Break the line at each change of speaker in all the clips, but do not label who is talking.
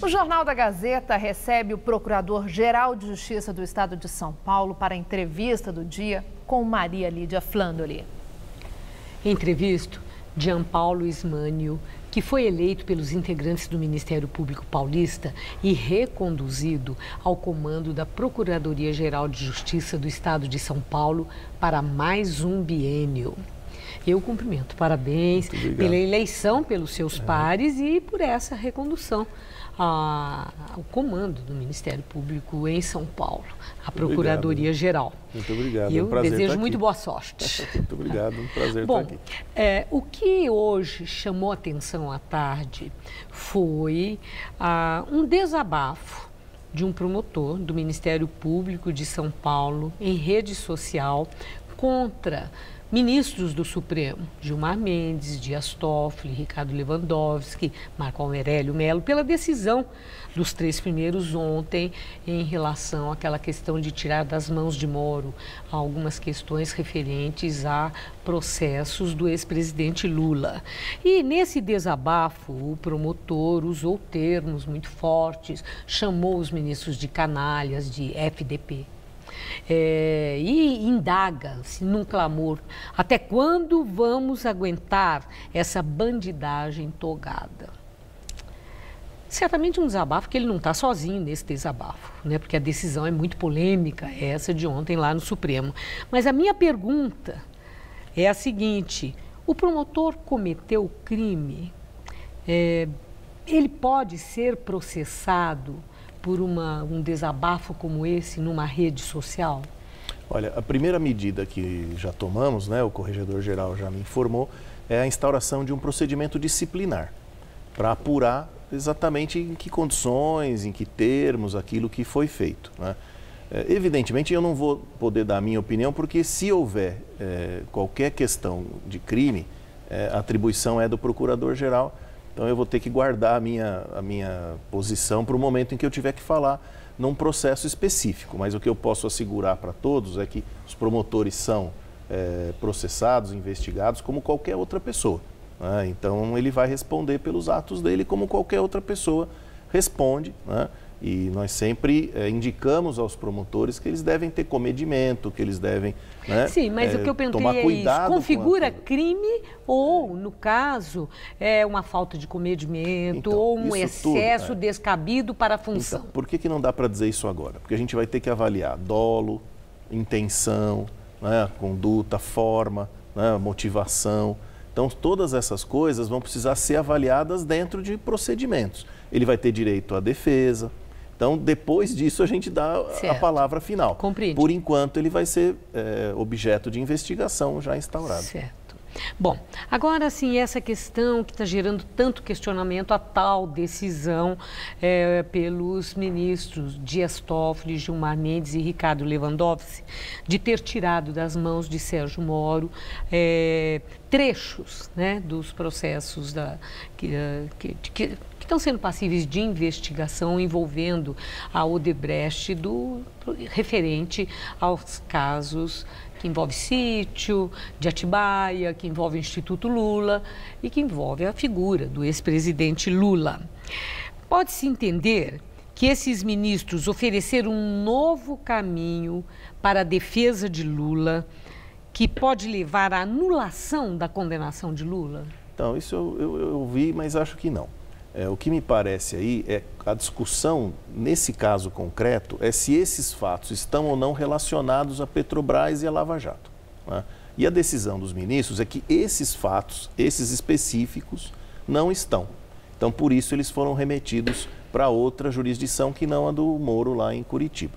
O Jornal da Gazeta recebe o Procurador-Geral de Justiça do Estado de São Paulo para a entrevista do dia com Maria Lídia Flandoli.
Entrevisto Jean Paulo Ismânio, que foi eleito pelos integrantes do Ministério Público Paulista e reconduzido ao comando da Procuradoria-Geral de Justiça do Estado de São Paulo para mais um biênio. Eu cumprimento, parabéns pela eleição pelos seus pares e por essa recondução ao comando do Ministério Público em São Paulo, a Procuradoria-Geral.
Muito obrigado,
eu
é um prazer
desejo
estar
muito
aqui.
boa sorte.
Muito obrigado, um prazer estar aqui.
O que hoje chamou atenção à tarde foi um desabafo de um promotor do Ministério Público de São Paulo em rede social contra ministros do Supremo, Gilmar Mendes, Dias Toffoli, Ricardo Lewandowski, Marco Aurélio Mello, pela decisão dos 3 primeiros ontem em relação àquela questão de tirar das mãos de Moro algumas questões referentes a processos do ex-presidente Lula. E nesse desabafo, o promotor usou termos muito fortes, chamou os ministros de canalhas, de FDP. E indaga-se num clamor: até quando vamos aguentar essa bandidagem togada? Certamente um desabafo que ele não está sozinho nesse desabafo, né? Porque a decisão é muito polêmica, essa de ontem lá no Supremo. Mas a minha pergunta é a seguinte: o promotor cometeu crime? Ele pode ser processado por um desabafo como esse numa rede social?
Olha, a primeira medida que já tomamos, né, o Corregedor-Geral já me informou, é a instauração de um procedimento disciplinar para apurar exatamente em que condições, em que termos, aquilo que foi feito, né? Evidentemente, eu não vou poder dar a minha opinião, porque se houver qualquer questão de crime, a atribuição é do Procurador-Geral. Então, eu vou ter que guardar a minha posição para o momento em que eu tiver que falar num processo específico. Mas o que eu posso assegurar para todos é que os promotores são processados, investigados como qualquer outra pessoa, né? Então, ele vai responder pelos atos dele como qualquer outra pessoa responde, né? E nós sempre indicamos aos promotores que eles devem ter comedimento, que eles devem, né,
sim, mas o que eu perguntei
tomar cuidado.
É isso. Configura crime ou, no caso, uma falta de comedimento,
então,
ou um excesso descabido para a função?
Então, por que não dá para dizer isso agora? Porque a gente vai ter que avaliar dolo, intenção, né, conduta, forma, né, motivação. Então, todas essas coisas vão precisar ser avaliadas dentro de procedimentos. Ele vai ter direito à defesa. Então, depois disso, a gente dá a palavra final.
Compreendo.
Por enquanto, ele vai ser objeto de investigação já instaurada.
Certo. Bom, agora sim, essa questão que está gerando tanto questionamento, a tal decisão pelos ministros Dias Toffoli, Gilmar Mendes e Ricardo Lewandowski, de ter tirado das mãos de Sérgio Moro trechos, né, dos processos que estão sendo passíveis de investigação envolvendo a Odebrecht referente aos casos que envolve sítio de Atibaia, que envolve o Instituto Lula e que envolve a figura do ex-presidente Lula. Pode-se entender que esses ministros ofereceram um novo caminho para a defesa de Lula, que pode levar à anulação da condenação de Lula?
Então, isso eu vi, mas acho que não. O que me parece aí é a discussão, nesse caso concreto, é se esses fatos estão ou não relacionados a Petrobras e a Lava Jato, né? E a decisão dos ministros é que esses fatos, esses específicos, não estão. Então, por isso, eles foram remetidos para outra jurisdição que não a do Moro lá em Curitiba.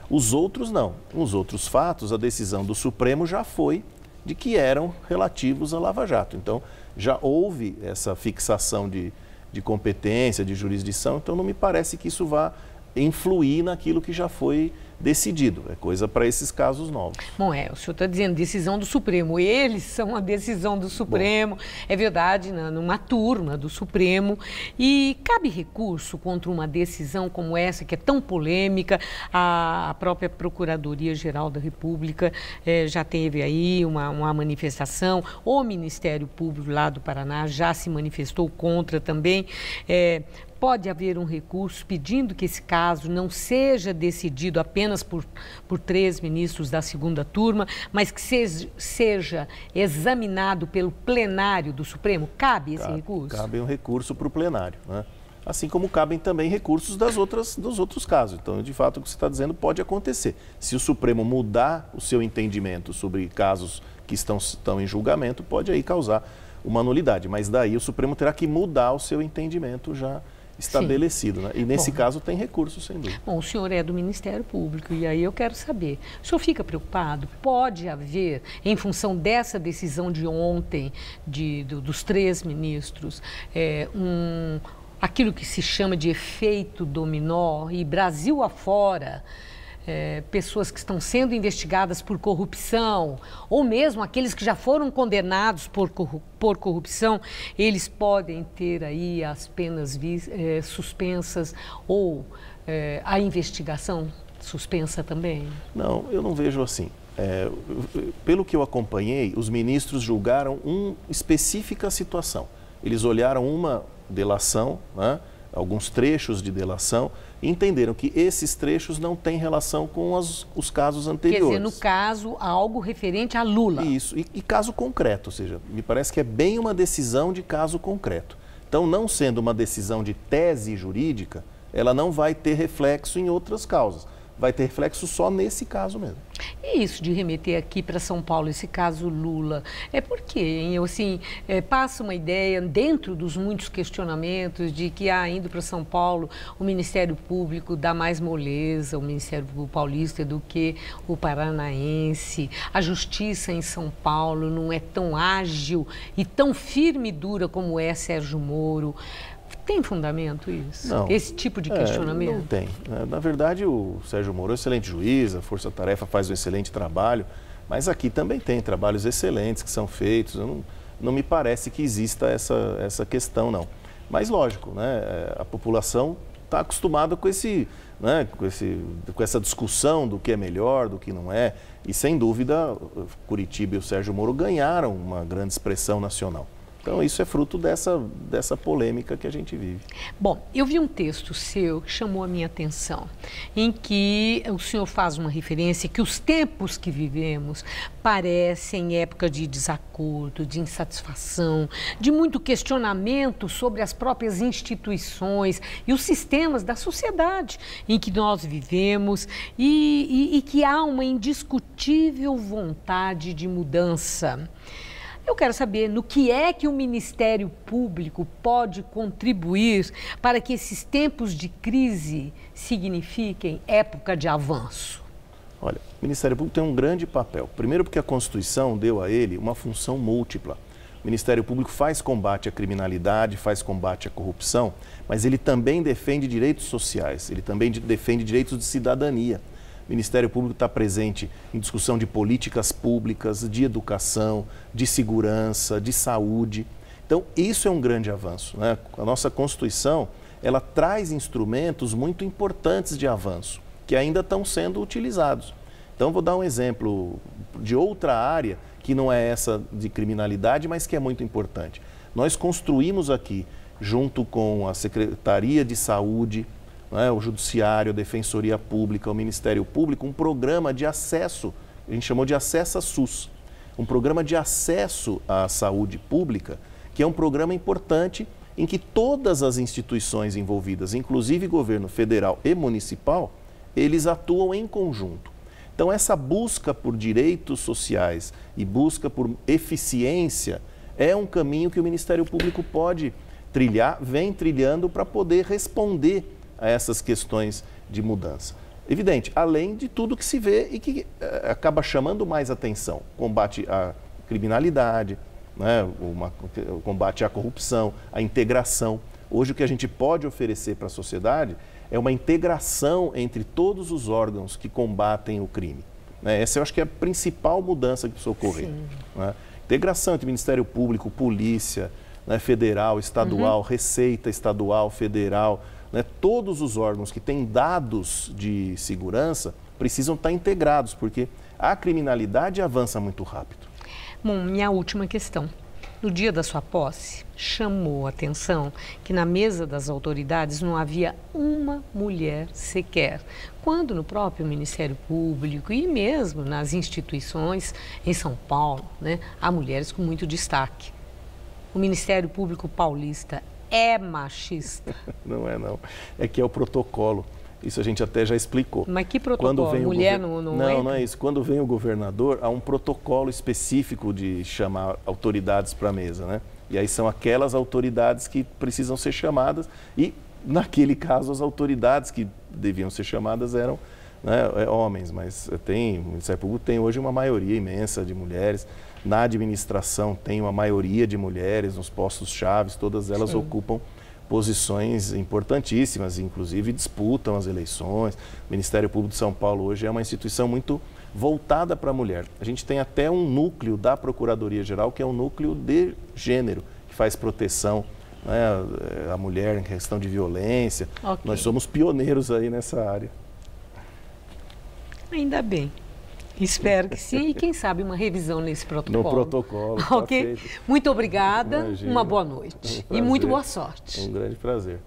Os outros não. Os outros fatos, a decisão do Supremo já foi de que eram relativos à Lava Jato. Então, já houve essa fixação de competência, de jurisdição, então não me parece que isso vá influir naquilo que já foi decidido. É coisa para esses casos novos.
Bom, o senhor está dizendo decisão do Supremo. Eles são a decisão do Supremo. Bom, é verdade, numa turma do Supremo. E cabe recurso contra uma decisão como essa, que é tão polêmica? A própria Procuradoria-Geral da República já teve aí uma manifestação. O Ministério Público lá do Paraná já se manifestou contra também. pode haver um recurso pedindo que esse caso não seja decidido apenas por 3 ministros da segunda turma, mas que seja examinado pelo plenário do Supremo? Cabe esse recurso?
Cabe um recurso para o plenário, né? Assim como cabem também recursos dos outros casos. Então, de fato, o que você está dizendo pode acontecer. Se o Supremo mudar o seu entendimento sobre casos que estão em julgamento, pode aí causar uma nulidade. Mas daí o Supremo terá que mudar o seu entendimento já estabelecido, né? E nesse caso tem recurso, sem dúvida.
Bom, o senhor é do Ministério Público e aí eu quero saber, o senhor fica preocupado? Pode haver, em função dessa decisão de ontem, dos 3 ministros, aquilo que se chama de efeito dominó, e Brasil afora, pessoas que estão sendo investigadas por corrupção, ou mesmo aqueles que já foram condenados por corrupção, eles podem ter aí as penas suspensas ou a investigação suspensa também?
Não, eu não vejo assim. Pelo que eu acompanhei, os ministros julgaram uma específica situação. Eles olharam uma delação, né, alguns trechos de delação, e entenderam que esses trechos não têm relação com os casos anteriores.
Quer dizer, no caso, algo referente a Lula.
Isso, e caso concreto, ou seja, me parece que é bem uma decisão de caso concreto. Então, não sendo uma decisão de tese jurídica, ela não vai ter reflexo em outras causas. Vai ter reflexo só nesse caso mesmo.
E isso de remeter aqui para São Paulo, esse caso Lula, porque, eu assim, passa uma ideia dentro dos muitos questionamentos de que, indo para São Paulo, o Ministério Público dá mais moleza, o Ministério Público paulista, do que o paranaense. A justiça em São Paulo não é tão ágil e tão firme e dura como é Sérgio Moro. Tem fundamento isso?
Não.
Esse tipo de questionamento?
Não tem. Na verdade, o Sérgio Moro é um excelente juiz, a Força Tarefa faz um excelente trabalho, mas aqui também tem trabalhos excelentes que são feitos. Não me parece que exista essa questão, não. Mas, lógico, né, a população está acostumada com essa discussão do que é melhor, do que não é, e, sem dúvida, Curitiba e o Sérgio Moro ganharam uma grande expressão nacional. Então, isso é fruto dessa polêmica que a gente vive.
Bom, eu vi um texto seu que chamou a minha atenção, em que o senhor faz uma referência que os tempos que vivemos parecem época de desacordo, de insatisfação, de muito questionamento sobre as próprias instituições e os sistemas da sociedade em que nós vivemos e que há uma indiscutível vontade de mudança. Eu quero saber no que é que o Ministério Público pode contribuir para que esses tempos de crise signifiquem época de avanço.
Olha, o Ministério Público tem um grande papel. Primeiro porque a Constituição deu a ele uma função múltipla. O Ministério Público faz combate à criminalidade, faz combate à corrupção, mas ele também defende direitos sociais, ele também defende direitos de cidadania. O Ministério Público está presente em discussão de políticas públicas, de educação, de segurança, de saúde. Então, isso é um grande avanço, né? A nossa Constituição, ela traz instrumentos muito importantes de avanço, que ainda estão sendo utilizados. Então, vou dar um exemplo de outra área, que não é essa de criminalidade, mas que é muito importante. Nós construímos aqui, junto com a Secretaria de Saúde, o Judiciário, a Defensoria Pública, o Ministério Público, um programa de acesso, a gente chamou de Acessa SUS, um programa de acesso à saúde pública, que é um programa importante em que todas as instituições envolvidas, inclusive governo federal e municipal, eles atuam em conjunto. Então, essa busca por direitos sociais e busca por eficiência é um caminho que o Ministério Público pode trilhar, vem trilhando para poder responder a essas questões de mudança. Evidente, além de tudo que se vê e que acaba chamando mais atenção, combate à criminalidade, né, o combate à corrupção, a integração. Hoje o que a gente pode oferecer para a sociedade é uma integração entre todos os órgãos que combatem o crime. Né? Essa eu acho que é a principal mudança que precisa ocorrer. Né? Integração entre Ministério Público, Polícia, né, Federal, Estadual, Receita Estadual, Federal. Né, todos os órgãos que têm dados de segurança precisam estar integrados, porque a criminalidade avança muito rápido.
Bom, minha última questão. no dia da sua posse, chamou a atenção que na mesa das autoridades não havia uma mulher sequer, quando no próprio Ministério Público e mesmo nas instituições em São Paulo, né, há mulheres com muito destaque. O Ministério Público paulista é machista?
Não é, não. É que é o protocolo. Isso a gente até já explicou.
Mas que protocolo?
Quando vem
mulher não entra?
Não é isso. Quando vem o governador, há um protocolo específico de chamar autoridades para a mesa, né? E aí são aquelas autoridades que precisam ser chamadas e, naquele caso, as autoridades que deviam ser chamadas eram, né, homens, mas o Ministério Público tem hoje uma maioria imensa de mulheres. Na administração tem uma maioria de mulheres nos postos chaves, todas elas ocupam posições importantíssimas, inclusive disputam as eleições. O Ministério Público de São Paulo hoje é uma instituição muito voltada para a mulher. A gente tem até um núcleo da Procuradoria-Geral, que é um núcleo de gênero, que faz proteção, né, à mulher em questão de violência.
Okay.
Nós somos pioneiros aí nessa área.
Ainda bem. Espero que sim, e quem sabe uma revisão nesse protocolo.
No protocolo.
Ok? Muito obrigada,
Imagina.
uma boa noite e muito boa sorte.
Um grande prazer.